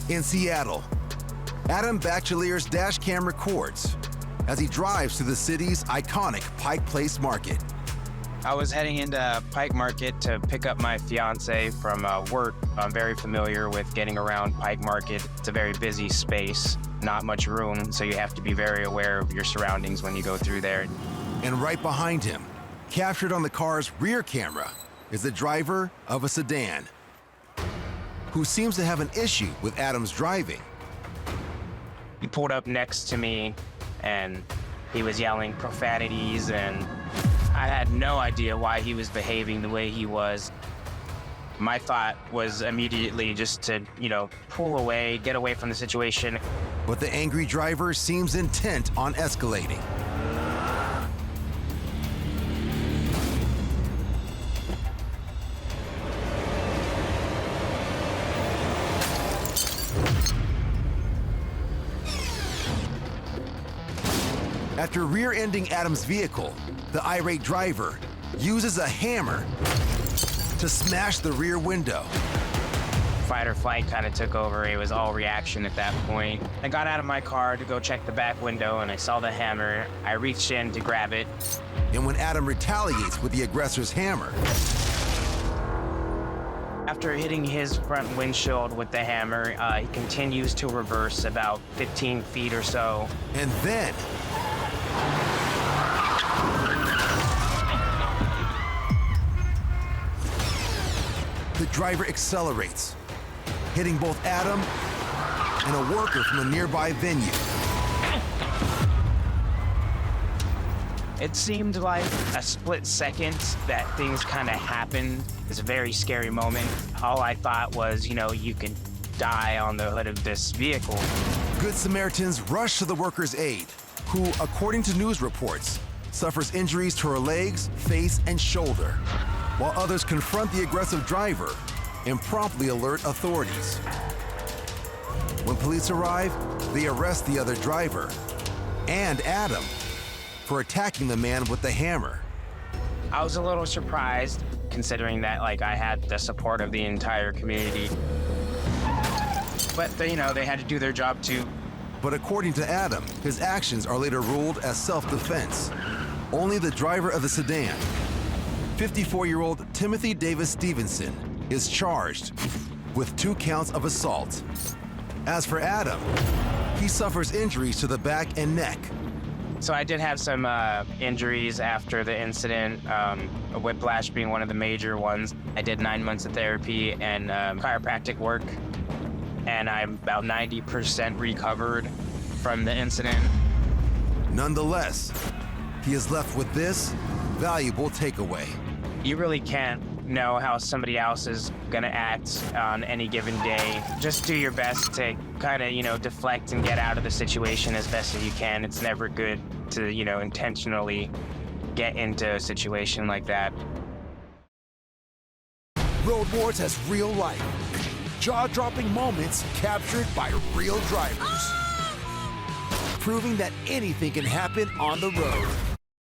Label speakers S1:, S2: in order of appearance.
S1: In Seattle, Adam Bachelier's dash cam records as he drives to the city's iconic Pike Place Market.
S2: I was heading into Pike Market to pick up my fiance from work. I'm very familiar with getting around Pike Market. It's a very busy space, not much room, so you have to be very aware of your surroundings when you go through there.
S1: And right behind him, captured on the car's rear camera, is the driver of a sedan who seems to have an issue with Adam's driving.
S2: He pulled up next to me and he was yelling profanities, and I had no idea why he was behaving the way he was. My thought was immediately just to, pull away, get away from the situation.
S1: But the angry driver seems intent on escalating. After rear-ending Adam's vehicle, the irate driver uses a hammer to smash the rear window.
S2: Fight or flight kind of took over. It was all reaction at that point. I got out of my car to go check the back window and I saw the hammer. I reached in to grab it.
S1: And when Adam retaliates with the aggressor's hammer,
S2: after hitting his front windshield with the hammer, he continues to reverse about 15 feet or so.
S1: And then the driver accelerates, hitting both Adam and a worker from a nearby venue.
S2: It seemed like a split second that things kind of happened. It's a very scary moment. All I thought was, you can die on the hood of this vehicle.
S1: Good Samaritans rush to the worker's aid, who, according to news reports, suffers injuries to her legs, face, and shoulder, while others confront the aggressive driver and promptly alert authorities. When police arrive, they arrest the other driver and Adam for attacking the man with the hammer.
S2: I was a little surprised, considering that I had the support of the entire community. But they had to do their job too.
S1: But according to Adam, his actions are later ruled as self-defense. Only the driver of the sedan, 54-year-old Timothy Davis Stevenson, is charged with 2 counts of assault. As for Adam, he suffers injuries to the back and neck.
S2: So I did have some injuries after the incident, a whiplash being one of the major ones. I did 9 months of therapy and chiropractic work, and I'm about 90% recovered from the incident.
S1: Nonetheless, he is left with this valuable takeaway.
S2: You really can't know how somebody else is gonna act on any given day. Just do your best to kind of, deflect and get out of the situation as best as you can. It's never good to, intentionally get into a situation like that.
S1: Road Wars has real life, jaw-dropping moments captured by real drivers, proving that anything can happen on the road.